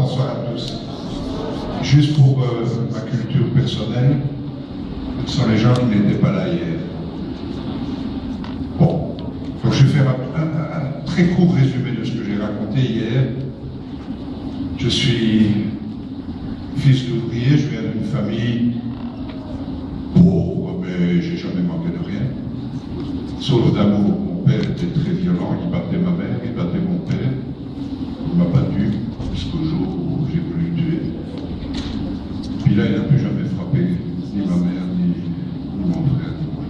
bonsoir à tous. Juste pour ma culture personnelle, ce sont les gens qui n'étaient pas là hier. Bon, donc je vais faire un très court résumé de ce que j'ai raconté hier. Je suis fils d'ouvrier, je viens d'une famille pauvre, mais j'ai jamais manqué de rien. Sauf d'amour. Mon père était très violent, il battait ma mère, il battait mon père. Il m'a battu jusqu'au jour où j'ai voulu le tuer. Puis là, il n'a plus jamais frappé ni ma mère, ni mon frère, ni moi.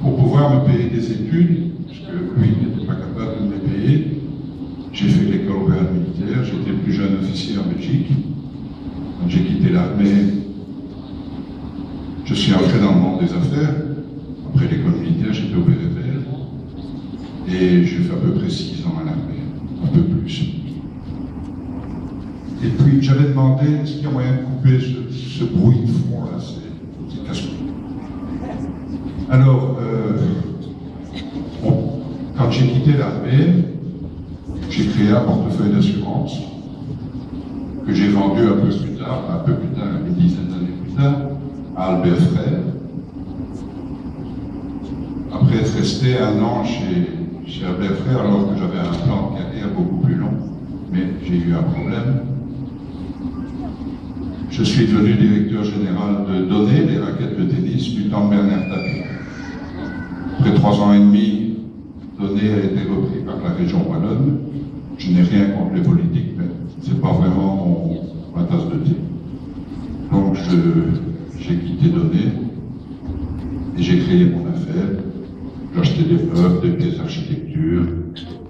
Pour pouvoir me payer des études, parce que lui, il n'était pas capable de me les payer, j'ai fait l'école royale militaire, j'étais le plus jeune officier en Belgique. Quand j'ai quitté l'armée, je suis entré dans le monde des affaires. Après l'école militaire, j'étais au PDVR. Et j'ai fait à peu près 6 ans à l'armée, un peu plus. Et puis j'avais demandé, est-ce qu'il y a moyen de couper ce bruit de fond là, c'est casse-couille. Alors, bon, quand j'ai quitté l'armée, j'ai créé un portefeuille d'assurance que j'ai vendu un peu plus tard, une dizaine d'années plus tard, à Albert Frère. Après être resté 1 an chez Albert Frère, alors que j'avais un plan de carrière beaucoup plus long, mais j'ai eu un problème. Je suis devenu directeur général de Donné, les raquettes de tennis, du temps de Bernard Tapie. Après 3 ans et demi, Donné a été repris par la région wallonne. Je n'ai rien contre les politiques, mais c'est pas vraiment ma tasse de thé. Donc j'ai quitté Donné et j'ai créé mon affaire. J'achetais des meubles, des pièces d'architecture,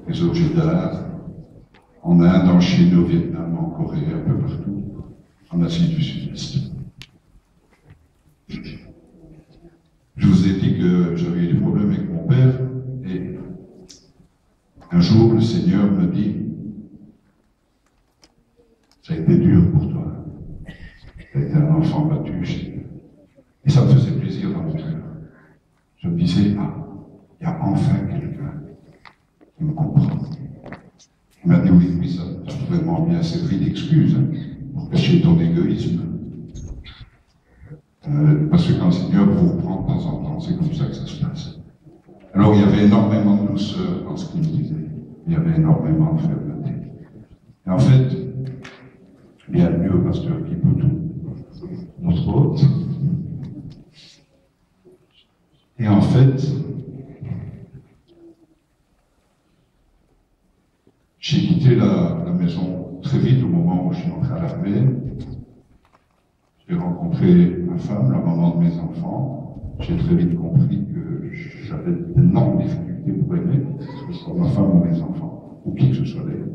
des objets d'art, en Inde, en Chine, au Vietnam, en Corée, un peu partout, en Asie du Sud-Est. Je vous ai dit que j'avais eu des problèmes avec mon père, et un jour, le Seigneur me dit, ça a été dur pour toi, tu as été un enfant battu, et ça me faisait plaisir dans mon cœur. Je me disais, il y a enfin quelqu'un qui me comprend. Il m'a dit, oui, ça va vraiment bien servir d'excuse pour cacher ton égoïsme. Parce que quand le Seigneur vous reprend de temps en temps, c'est comme ça que ça se passe. Alors il y avait énormément de douceur dans ce qu'il me disait. Il y avait énormément de fermeté. Et en fait, bienvenue au pasteur Kipoutou, notre hôte. Et en fait, j'ai quitté la maison très vite au moment où je suis entré à l'armée. J'ai rencontré ma femme, la maman de mes enfants. J'ai très vite compris que j'avais d'énormes difficultés pour aimer, que ce soit ma femme ou mes enfants, ou qui que ce soit d'ailleurs.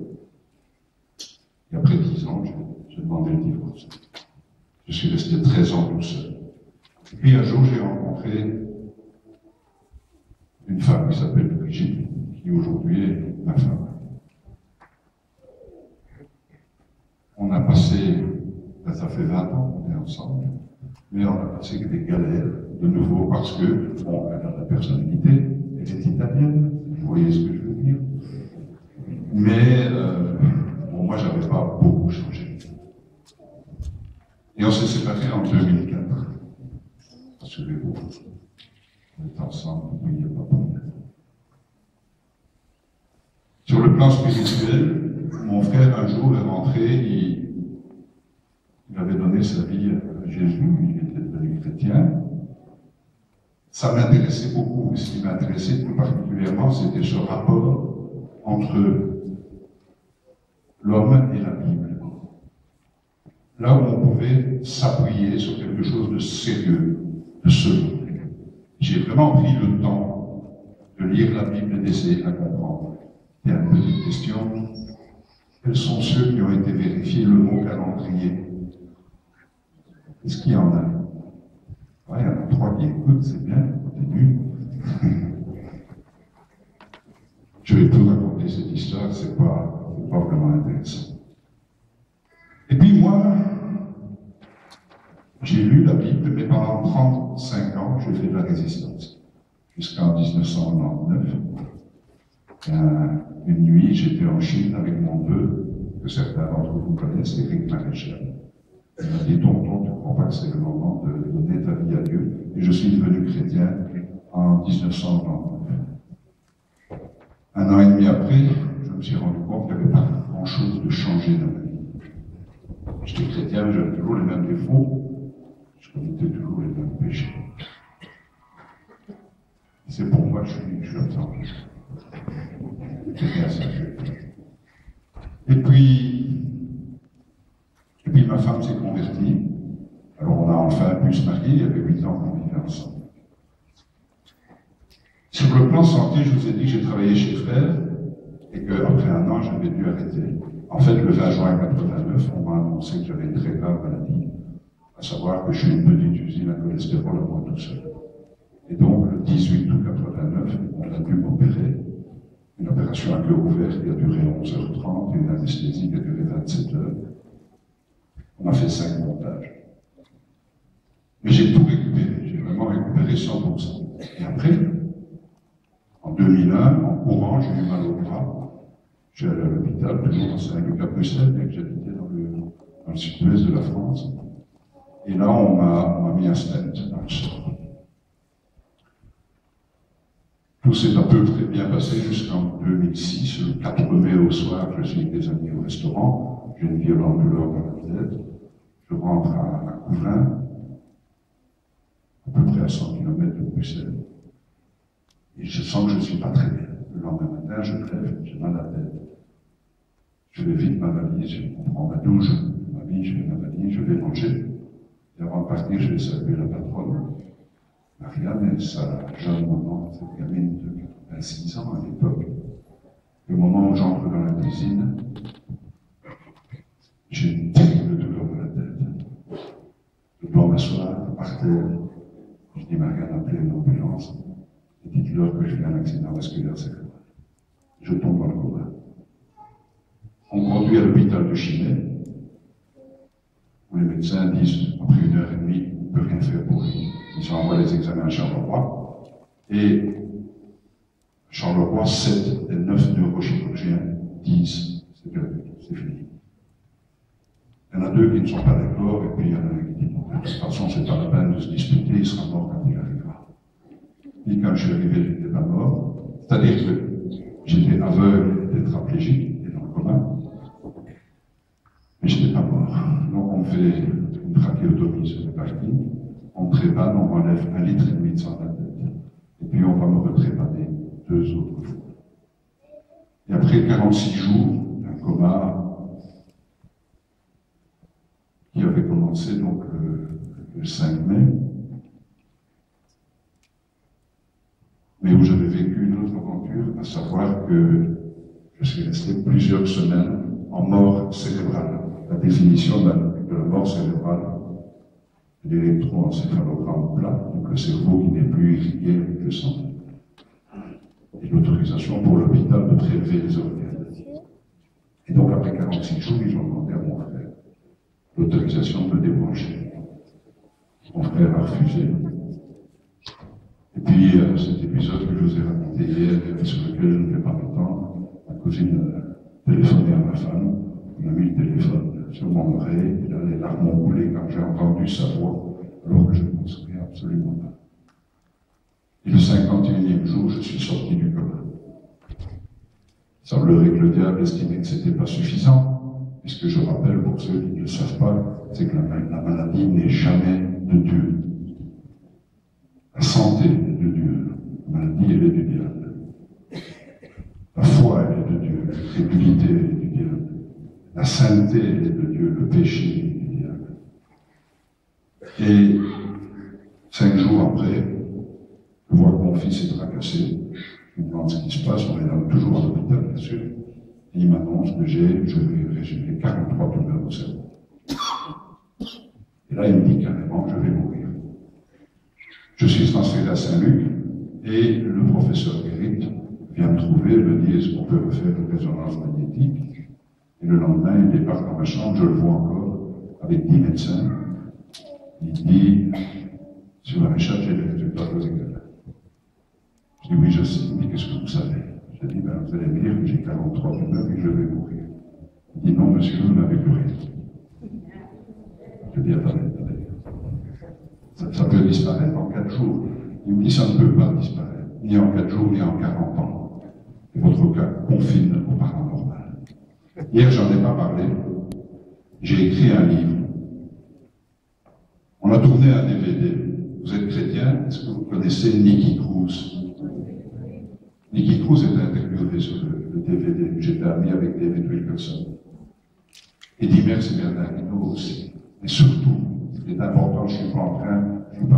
Et après 10 ans, j'ai demandé le divorce. Je suis resté 13 ans tout seul. Et puis un jour, j'ai rencontré une femme qui s'appelle Brigitte, qui aujourd'hui est ma femme. On a passé, ça fait 20 ans qu'on est ensemble, mais on a passé des galères de nouveau parce que, bon, elle a la personnalité, elle est italienne, vous voyez ce que je veux dire. Mais, bon, moi, j'avais pas beaucoup changé. Et on s'est séparés en 2004. Rassurez-vous, on est ensemble, oui, il n'y a pas de problème. Sur le plan spirituel, mon frère, un jour, est rentré, il avait donné sa vie à Jésus, il était devenu chrétien. Ça m'intéressait beaucoup. Ce qui m'intéressait plus particulièrement, c'était ce rapport entre l'homme et la Bible. Là où on pouvait s'appuyer sur quelque chose de sérieux, de solide. J'ai vraiment pris le temps de lire la Bible et d'essayer de la comprendre. Il y a une petite question. Quels sont ceux qui ont été vérifiés le mot calendrier? Est-ce qu'il y en a? Ouais, il y en a 3 qui écoutent, c'est bien, continue. Je vais tout raconter cette histoire, c'est pas vraiment intéressant. Et puis moi, j'ai lu la Bible, mais pendant 35 ans, j'ai fait de la résistance. Jusqu'en 1999. Une nuit, j'étais en Chine avec mon neveu, que certains d'entre vous connaissent, Éric Maréchal. Il m'a dit, tonton, tu ne crois pas que c'est le moment de donner ta vie à Dieu? Et je suis devenu chrétien en 1999. Un an et demi après, je me suis rendu compte qu'il n'y avait pas grand-chose de changé dans ma vie. J'étais chrétien, mais j'avais toujours les mêmes défauts, je commettais toujours les mêmes péchés. C'est pour moi que je suis absent. C'est bien ça. Et puis ma femme s'est convertie. Alors on a enfin pu se marier, il y avait 8 ans qu'on vivait ensemble. Sur le plan santé, je vous ai dit que j'ai travaillé chez Frères et qu'après un an, j'avais dû arrêter. En fait, le 20 juin 1989, on m'a annoncé que j'avais une très grave maladie, à savoir que je suis une petite usine à cholestérol à moi tout seul. Et donc, le 18 août 1989, on a dû m'opérer. Une opération à cœur ouvert qui a duré 11h30 et une anesthésie qui a duré 27 heures. On a fait 5 montages. Mais j'ai tout récupéré, j'ai vraiment récupéré 100%. Et après, en 2001, en courant, j'ai eu mal au bras. Je suis allé à l'hôpital, toujours à Saint-Luc à Bruxelles, bien que j'habitais dans le sud-ouest de la France. Et là, on m'a mis un stent dans le sang. Tout s'est à peu près bien passé jusqu'en 2006. Le 4 mai au soir, je suis avec des amis au restaurant. J'ai une violente douleur dans la tête. Je rentre à Couvain, à peu près à 100 km de Bruxelles. Et je sens que je ne suis pas très bien. Le lendemain matin, je me lève, j'ai mal à la tête. Je vais vite ma valise, je prends ma douche, ma vie, je fais ma valise, je vais manger. Et avant de partir, je vais saluer la patronne, Marianne, et sa jeune maman, cette gamine de 86 ans à l'époque. Le moment où j'entre dans la cuisine, j'ai une terrible douleur dans la tête. Je dois m'asseoir par terre. Je dis Marianne, appelez une ambulance. Et dites-leur que j'ai eu un accident vasculaire cérébral. Je tombe dans le coma. On conduit à l'hôpital de Chimay, où les médecins disent, après 1h30, on ne peut rien faire pour lui. Ils envoient les examens à Charleroi. Et Charleroi, 7 des 9 neurochirurgiens disent, c'est perdu, c'est fini. Il y en a 2 qui ne sont pas d'accord, et puis il y en a un qui dit, de toute façon, c'est pas la peine de se disputer, il sera mort quand il arrivera. Et quand je suis arrivé, je n'étais pas mort. C'est-à-dire que j'étais aveugle et tétraplégique, et dans le coma. Mais je n'étais pas mort. Donc on fait une trachéotomie sur le parking, on me trépane, on m'enlève 1,5 litre de sang à la tête. Et puis on va me retrépaner 2 autres fois. Et après 46 jours d'un coma qui avait commencé donc le 5 mai, mais où j'avais vécu une autre aventure, à savoir que je suis resté plusieurs semaines en mort cérébrale. La définition de la mort cérébrale, l'électroencéphalogramme plat, donc le cerveau qui n'est plus irrigué avec le sang. Et l'autorisation pour l'hôpital de prélever les organes. Et donc après 46 jours, ils ont demandé à mon frère l'autorisation de me débrancher. Mon frère a refusé. Et puis cet épisode que je vous ai raconté hier, sur lequel je ne vais pas m'étendre, ma cousine téléphonait à ma femme, on a mis le téléphone sur mon oreille, et là les larmes ont coulé quand j'ai entendu sa voix, alors que je ne m'en souviens absolument pas. Et le 51e jour, je suis sorti du coma. Il semblerait que le diable estimait que ce n'était pas suffisant, puisque je rappelle pour ceux qui ne le savent pas, c'est que la maladie n'est jamais de Dieu. La santé est de Dieu, la maladie elle est du diable. La foi elle est de Dieu, la crédulité elle est du diable. La sainteté elle est de Dieu, le péché est du diable. Et 5 jours après, je vois que mon fils est tracassé. Je me demande ce qui se passe, on est toujours à l'hôpital bien sûr. Et il m'annonce que je vais résumer 43 tumeurs au cerveau. Et là il me dit carrément, je vais mourir. Je suis transféré à Saint-Luc et le professeur Guérit vient me trouver et me dit est-ce qu'on peut refaire une résonance magnétique? Et le lendemain, il débarque dans ma chambre, je le vois encore, avec 10 médecins. Il dit sur la Maréchal, j'ai les résultats de vos examens. Je dis oui, je sais. Il me dit qu'est-ce que vous savez? Je dis ben, vous allez me dire que j'ai 43 tumeurs Il dit non, monsieur, vous n'avez plus rien. Je dis attendez. Ça peut disparaître en 4 jours. Il me dit ça ne peut pas disparaître, ni en 4 jours, ni en 40 ans. Et votre cas confine au paranormal. Hier, j'en ai pas parlé. J'ai écrit un livre. On a tourné un DVD. Vous êtes chrétien, est-ce que vous connaissez Nicky Cruz? Nicky Cruz était interviewé sur le DVD. J'étais ami avec David Wilkerson. Eddie Merckx et Bernard Hinault aussi. Mais surtout, ce qui est important, je ne suis pas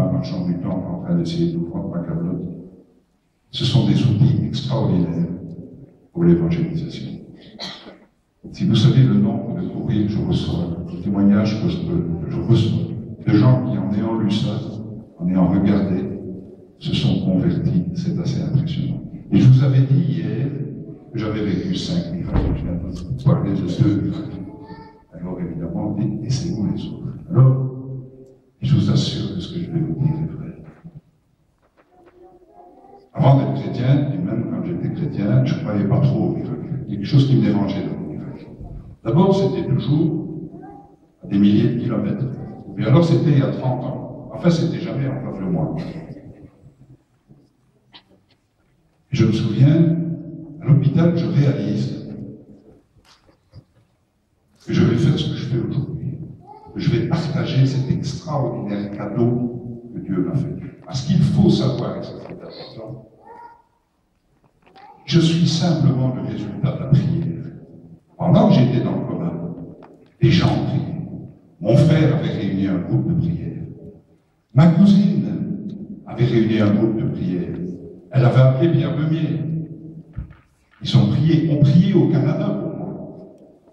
un marchand du temps en train d'essayer de vous prendre ma cablotte. Ce sont des outils extraordinaires pour l'évangélisation. Si vous savez le nombre de courriers que je reçois, de témoignages que je reçois, de gens qui, en ayant lu ça, en ayant regardé, se sont convertis, c'est assez impressionnant. Et je vous avais dit hier que j'avais vécu 5 miracles. Je viens de vous parler de 2 miracles. Alors évidemment, laissez-vous les autres. Alors, je vous assure que ce que je vais vous dire est vrai. Avant d'être chrétien, et même quand j'étais chrétien, je ne croyais pas trop aux miracles. Il y a quelque chose qui me dérangeait dans les miracles. D'abord, c'était toujours à des milliers de kilomètres. Mais alors, c'était il y a 30 ans. Enfin, c'était jamais en face de moi. Je me souviens, à l'hôpital, je réalise que je vais faire ce que je fais aujourd'hui. Que je vais partager cet extraordinaire cadeau que Dieu m'a fait. Parce qu'il faut savoir, et ça c'est important, je suis simplement le résultat de la prière. Pendant que j'étais dans le coma, les gens priaient. Mon frère avait réuni un groupe de prière. Ma cousine avait réuni un groupe de prière. Elle avait appelé Pierre Beumier. Ils ont prié au Canada pour moi.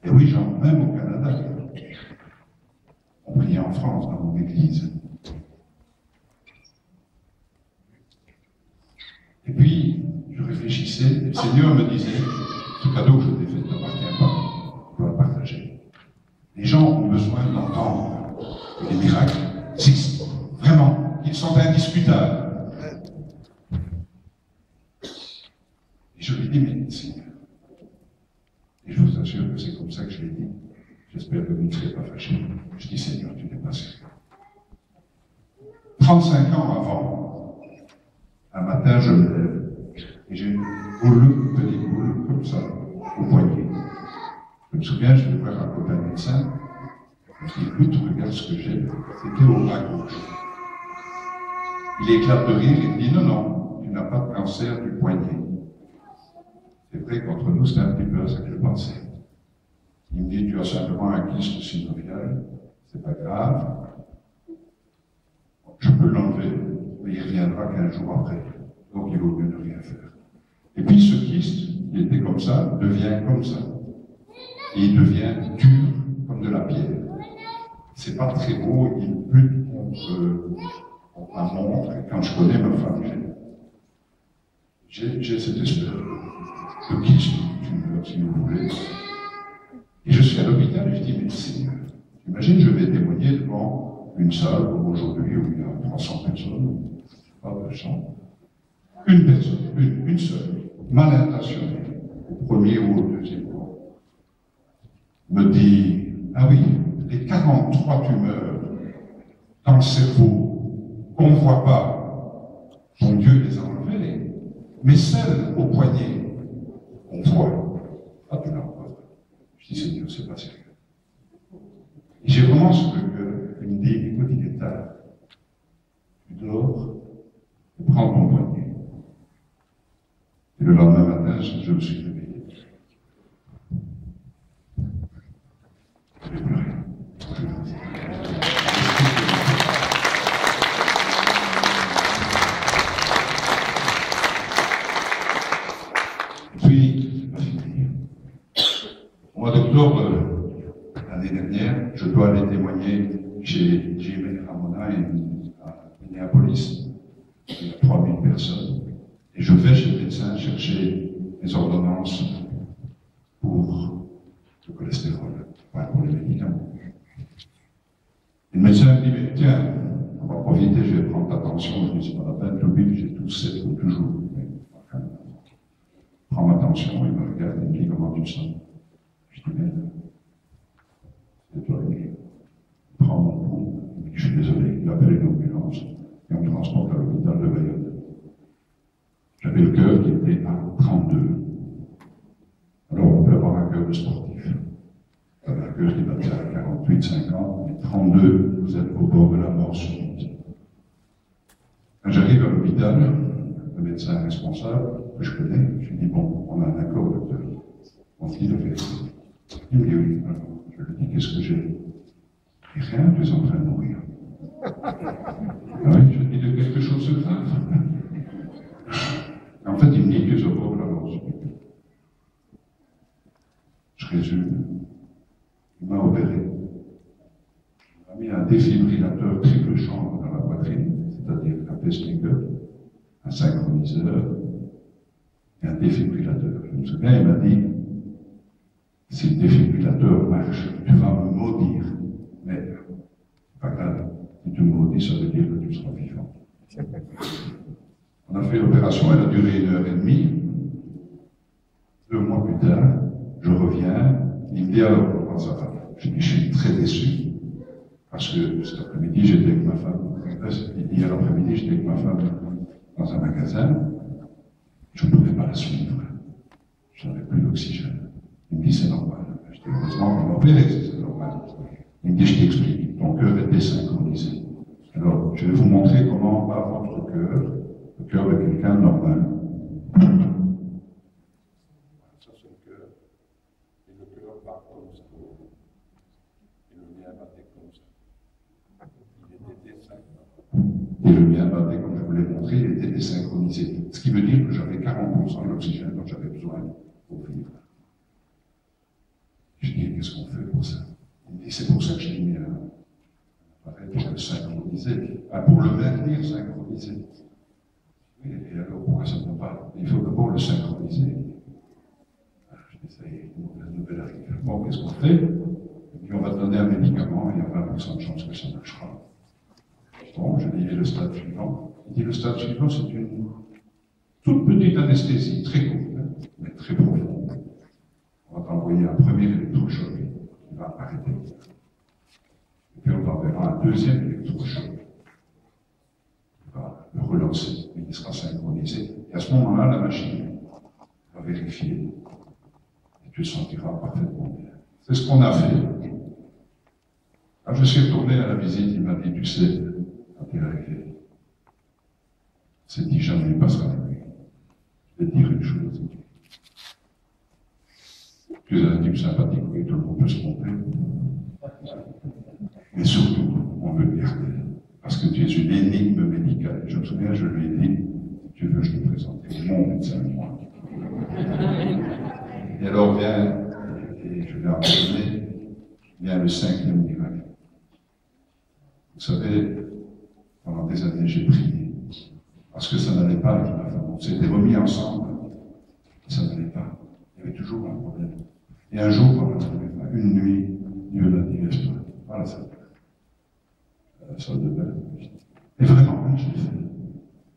Et oui, genre, même au Canada. On priait en France, dans mon église. Et puis, je réfléchissais, et le Seigneur me disait, ce cadeau que je t'ai fait ne t'appartient pas, tu dois le partager. Les gens ont besoin d'entendre que les miracles existent, vraiment, ils sont indiscutables. Et je lui ai dit, mais Seigneur, et je vous assure que c'est comme ça que je l'ai dit, j'espère que vous ne serez pas fâchés. Je dis, Seigneur, tu n'es pas sérieux. 35 ans avant, un matin, je me lève et j'ai une petite boule comme ça, au poignet. Je me souviens, je vais voir un copain médecin. Je dis, écoute, regarde ce que j'ai. C'était au bras gauche. Il éclate de rire, il me dit, non, tu n'as pas de cancer du poignet. C'est vrai qu'entre nous, c'était un petit peu à ça que je pensais. Il me dit, tu as simplement un kyste synovial, c'est pas grave. Je peux l'enlever, mais il reviendra 15 jours après. Donc il vaut mieux ne rien faire. Et puis ce kyste, qui était comme ça, devient comme ça. Et il devient dur comme de la pierre. C'est pas très beau, il bute contre ma montre. Et quand je connais ma femme, j'ai cette espèce de kyste, si vous voulez. Et je suis à l'hôpital et je dis, mais Seigneur, j'imagine je vais témoigner devant une salle comme aujourd'hui où il y a 300 personnes, pas 200. Une personne, une seule, mal intentionnée, au premier ou au deuxième rang, me dit, ah oui, les 43 tumeurs dans le cerveau qu'on ne voit pas, dont Dieu les a enlevées, mais celles au poignet, on voit. Ah, tu n'as pas. Je dis, Seigneur, c'est pas sérieux. Et j'ai vraiment ce que il me dit, écoute, il est tard. Tu dors, tu prends ton poignet. Et le lendemain matin, je me suis réveillé. Je n'ai plus rien. Puis, c'est pas fini. Au mois d'octobre l'année dernière, je dois aller témoigner chez Jim Ramona à Minneapolis. Il y a 3000 personnes. Et je vais chez le médecin chercher mes ordonnances pour le cholestérol, pas pour les médicaments. Et le médecin me dit, mais tiens, on va profiter, je vais prendre ta tension. Je dis, c'est pas la peine, j'oublie, j'ai tout 7 ou toujours. Prends ma tension, il me regarde et me dit, comment tu te sens? Je dis, mais appelle une ambulance et on me transporte à l'hôpital de Bayonne. J'avais le cœur qui était à 32. Alors on peut avoir un cœur de sportif. Vous avez un cœur qui battait à 48, 50, mais 32, vous êtes au bord de la mort subite. Quand j'arrive à l'hôpital, le médecin responsable, que je connais, je lui dis, bon, on a un accord, docteur. On dit la vérité. Il me dit oui. Alors, je lui dis, qu'est-ce que j'ai? Et rien, tu es en train de mourir. Ah oui, je lui dis de quelque chose de grave. Et en fait, il me dit, tu es au bord de la mort subite. Je résume. Il m'a opéré. Il m'a mis un défibrillateur triple chambre dans la poitrine, c'est-à-dire un pacemaker, un synchroniseur et un défibrillateur. Je me souviens, il m'a dit, si le défibrillateur marche, tu vas me maudire. Mais, c'est pas grave. Si tu me maudis, ça veut dire que tu seras vivant. On a fait l'opération, elle a duré 1h30. 2 mois plus tard, je reviens, il me dit alors comment ça va? Je dis, je suis très déçu, parce que cet après-midi, j'étais avec ma femme. Hier après-midi, j'étais avec ma femme dans un magasin. Je ne pouvais pas la suivre. Je n'avais plus d'oxygène. Il me dit, c'est normal. Je dis, heureusement qu'on m'a opéré, c'est normal. Il me dit, je t'explique, ton cœur est désynchronisé. Alors, je vais vous montrer comment bat votre cœur, le cœur de quelqu'un normal. Ça, c'est le cœur. Et le cœur bat comme ça. Et le mien battait comme ça. Il était désynchronisé. Et le mien battait, comme je vous l'ai montré, il était désynchronisé. Ce qui veut dire que j'avais 40% de l'oxygène dont j'avais besoin pour vivre. Je dis, qu'est-ce qu'on fait pour ça? Il me dit, c'est pour ça que j'ai mis un appareil pour le synchroniser, pour le maintenir synchronisé. Oui, et alors pourquoi ça ne va pas? Il faut d'abord le synchroniser. Je dis, ça y est, la nouvelle arrive. Bon, qu'est-ce qu'on fait? Et puis on va te donner un médicament, et il y a 20% de chance que ça marchera. Bon, je dis, et le stade suivant? Il dit, le stade suivant, c'est une toute petite anesthésie, très courte, mais très profonde. On va t'envoyer un premier électrochoc qui va arrêter. Et puis on t'enverra un deuxième électrochoc qui va le relancer, mais il sera synchronisé. Et à ce moment-là, la machine va vérifier et tu te sentiras parfaitement bien. C'est ce qu'on a fait. Quand je suis retourné à la visite, il m'a dit, tu sais, quand il est arrivé, c'est dit jamais il passera la nuit. Je vais te dire une chose. Tu es un type sympathique, oui, tout le monde peut se tromper. Mais surtout, on veut le garder. Parce que tu es une énigme médicale. Je me souviens, je lui ai dit, si tu veux, je te présente mon médecin, moi. Et alors vient, et je vais en donner, vient le 5e miracle. Vous savez, pendant des années, j'ai prié. Parce que ça n'allait pas avec ma femme. On s'était remis ensemble. Ça n'allait pas. Il y avait toujours un problème. Et un jour, pendant une nuit, Dieu m'a dit, lève-toi. Voilà ça. La salle de bain. Et vraiment, je l'ai fait.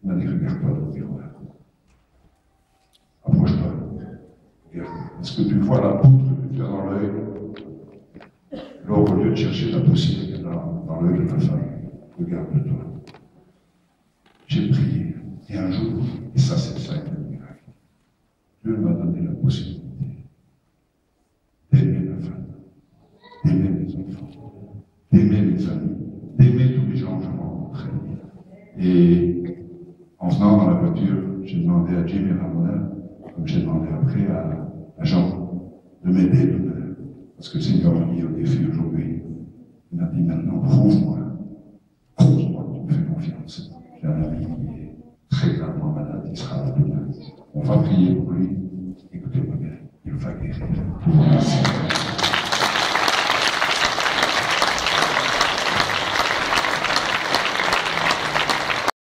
Il m'a dit, regarde-toi dans le miroir. Approche-toi. Regarde. Est-ce que tu vois la poutre que tu as dans l'œil? Alors, au lieu de chercher la poussière qu'il y a dans l'œil de ta femme, regarde-toi. J'ai prié. Et un jour, et ça c'est le 5e miracle, Dieu m'a donné la possibilité d'aimer la femme, d'aimer les enfants, d'aimer les amis, d'aimer tous les gens que je rencontrais. Et en venant dans la voiture, j'ai demandé à Jim et Ramona, comme j'ai demandé après à Jean, de m'aider demain. Parce que le Seigneur m'a mis au défi aujourd'hui. Il m'a dit maintenant, prouve-moi que tu me fais confiance. J'ai un ami qui est très gravement malade, il sera là demain. On va prier pour lui. Écoutez-moi bien, il va guérir.